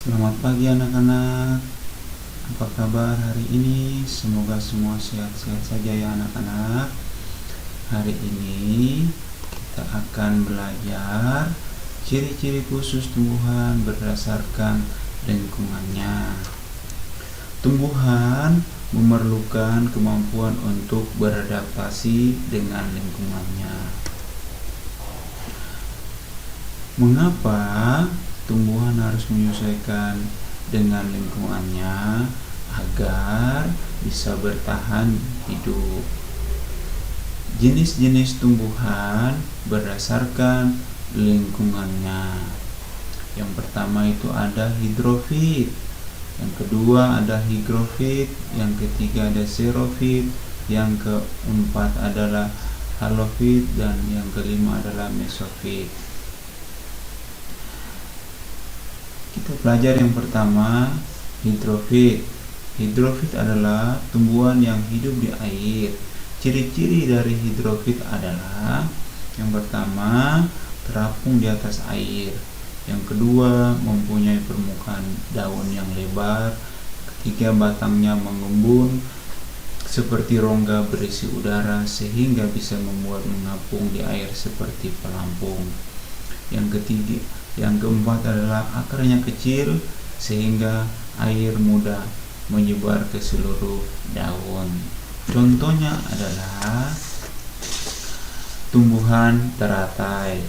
Selamat pagi anak-anak. Apa kabar hari ini? Semoga semua sehat-sehat saja ya anak-anak. Hari ini kita akan belajar ciri-ciri khusus tumbuhan berdasarkan lingkungannya. Tumbuhan memerlukan kemampuan untuk beradaptasi dengan lingkungannya. Mengapa tumbuhan harus menyesuaikan dengan lingkungannya agar bisa bertahan hidup? Jenis-jenis tumbuhan berdasarkan lingkungannya. Yang pertama itu ada hidrofit, yang kedua ada higrofit, yang ketiga ada xerofit, yang keempat adalah halofit, dan yang kelima adalah mesofit. Kita belajar yang pertama, hidrofit. Hidrofit adalah tumbuhan yang hidup di air. Ciri-ciri dari hidrofit adalah yang pertama, terapung di atas air. Yang kedua, mempunyai permukaan daun yang lebar. Ketiga, batangnya mengembun seperti rongga berisi udara sehingga bisa membuat mengapung di air seperti pelampung. Yang keempat adalah akarnya kecil sehingga air mudah menyebar ke seluruh daun. Contohnya adalah tumbuhan teratai.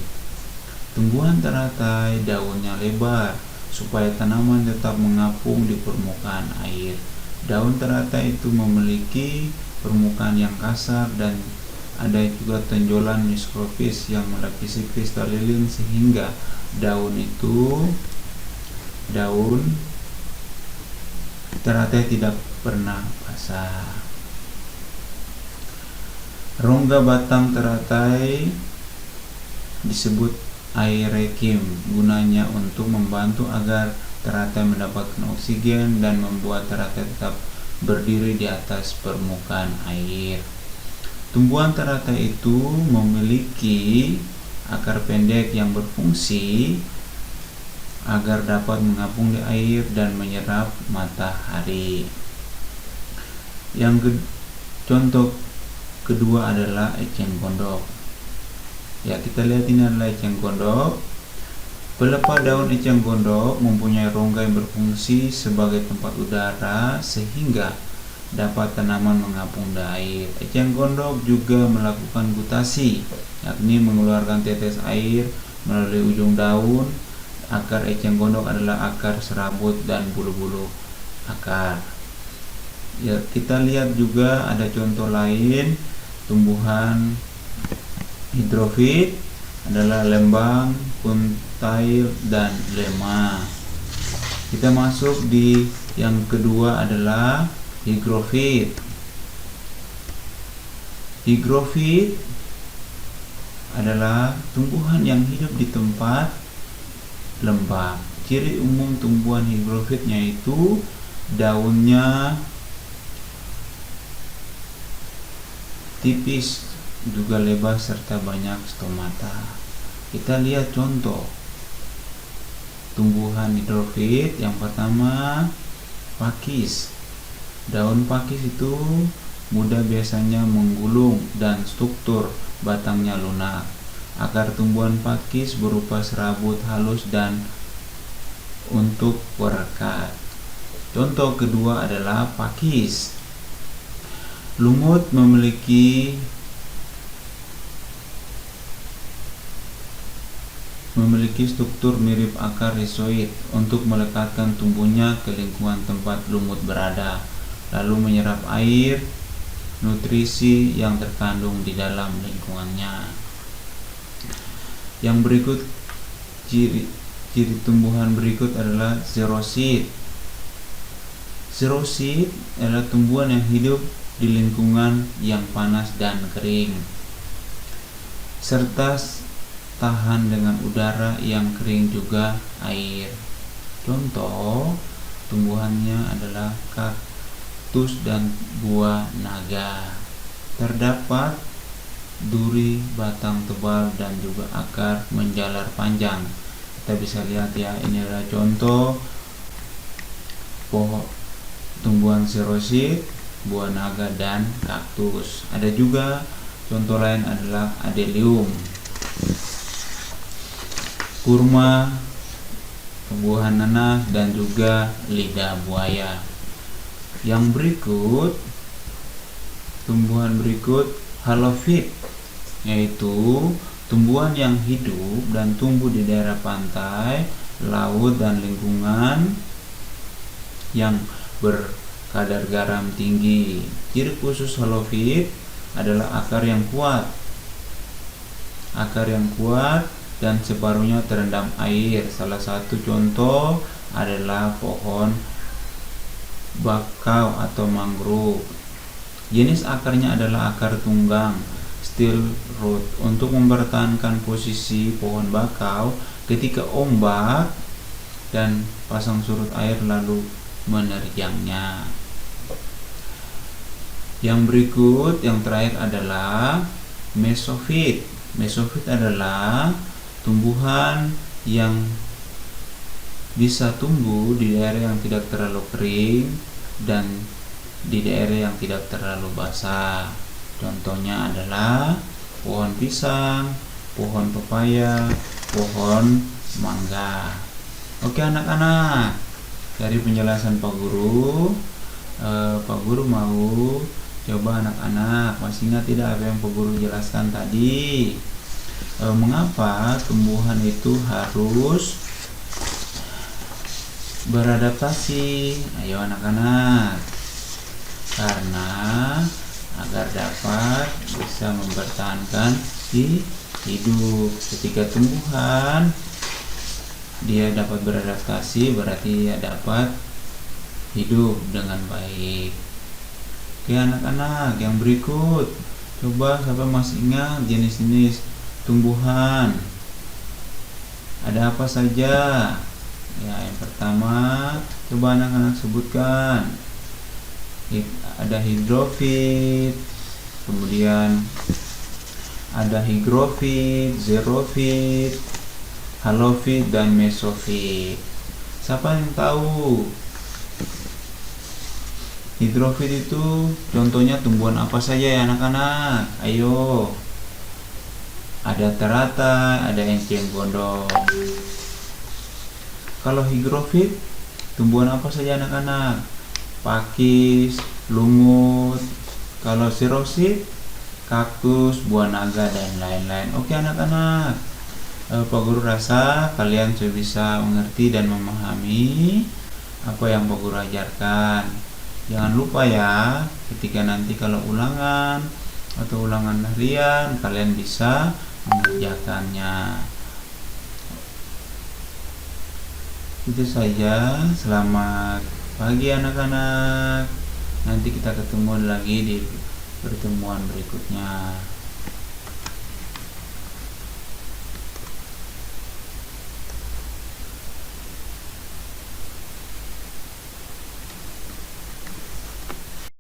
Tumbuhan teratai daunnya lebar supaya tanaman tetap mengapung di permukaan air. Daun teratai itu memiliki permukaan yang kasar dan ada juga tonjolan mikrofis yang melapisi kristal lilin sehingga daun teratai tidak pernah basah. Rongga batang teratai disebut aerekim, gunanya untuk membantu agar teratai mendapatkan oksigen dan membuat teratai tetap berdiri di atas permukaan air. Tumbuhan teratai itu memiliki akar pendek yang berfungsi agar dapat mengapung di air dan menyerap matahari. Contoh kedua adalah eceng gondok. Ya, kita lihat ini adalah eceng gondok. Pelepah daun eceng gondok mempunyai rongga yang berfungsi sebagai tempat udara sehingga dapat tanaman mengapung di air. Eceng gondok juga melakukan gutasi, yakni mengeluarkan tetes air melalui ujung daun. Akar eceng gondok adalah akar serabut dan bulu-bulu akar. Ya, kita lihat juga ada contoh lain. Tumbuhan hidrofit adalah lembang, puntail, dan lema. Kita masuk di yang kedua adalah higrofit. Higrofit adalah tumbuhan yang hidup di tempat lembab. Ciri umum tumbuhan higrofitnya itu daunnya tipis, juga lebar serta banyak stomata. Kita lihat contoh tumbuhan hidrofit. Yang pertama, pakis. Daun pakis itu mudah biasanya menggulung dan struktur batangnya lunak. Akar tumbuhan pakis berupa serabut halus dan untuk perekat. Contoh kedua adalah pakis. Lumut memiliki struktur mirip akar rizoid untuk melekatkan tumbuhnya ke lingkungan tempat lumut berada, lalu menyerap air, nutrisi yang terkandung di dalam lingkungannya. Yang berikut, ciri tumbuhan berikut adalah xerosit. Xerosit adalah tumbuhan yang hidup di lingkungan yang panas dan kering, serta tahan dengan udara yang kering juga air. Contoh tumbuhannya adalah kaktus dan buah naga. Terdapat duri, batang tebal, dan juga akar menjalar panjang. Kita bisa lihat ya, ini adalah contoh serosit, buah naga, dan kaktus. Ada juga contoh lain adalah adelium, kurma, tumbuhan nanas, dan juga lidah buaya. Yang berikut, tumbuhan berikut halofit, yaitu tumbuhan yang hidup dan tumbuh di daerah pantai, laut, dan lingkungan yang berkadar garam tinggi. Ciri khusus halofit adalah akar yang kuat dan separuhnya terendam air. Salah satu contoh adalah pohon bakau atau mangrove. Jenis akarnya adalah akar tunggang, steel root, untuk mempertahankan posisi pohon bakau ketika ombak dan pasang surut air lalu menerjangnya. Yang berikut, yang terakhir adalah mesofit. Mesofit adalah tumbuhan yang bisa tumbuh di daerah yang tidak terlalu kering dan di daerah yang tidak terlalu basah. Contohnya adalah pohon pisang, pohon pepaya, pohon mangga. Oke anak-anak, dari penjelasan Pak Guru, Pak Guru mau coba anak-anak masih ingat tidak apa yang Pak Guru jelaskan tadi? Mengapa tumbuhan itu harus beradaptasi? Ayo anak-anak. Karena agar dapat bisa mempertahankan hidup. Ketika tumbuhan dia dapat beradaptasi, berarti dia dapat hidup dengan baik. Oke anak-anak, yang berikut, coba siapa masih ingat jenis-jenis tumbuhan? Ada apa saja? Ya, yang pertama, coba anak-anak sebutkan. Ada hidrofit, kemudian ada higrofit, xerofit, halofit, dan mesofit. Siapa yang tahu? Hidrofit itu contohnya tumbuhan apa saja ya anak-anak? Ayo. Ada teratai, ada enceng gondok. Kalau higrofit, tumbuhan apa saja anak-anak? Pakis, lumut. Kalau xerosit, kaktus, buah naga, dan lain-lain. Oke anak-anak, Pak Guru rasa kalian sudah bisa mengerti dan memahami apa yang Pak Guru ajarkan. Jangan lupa ya, ketika nanti kalau ulangan atau ulangan harian kalian bisa mengerjakannya. Itu saja. Selamat pagi anak-anak. Nanti kita ketemu lagi di pertemuan berikutnya.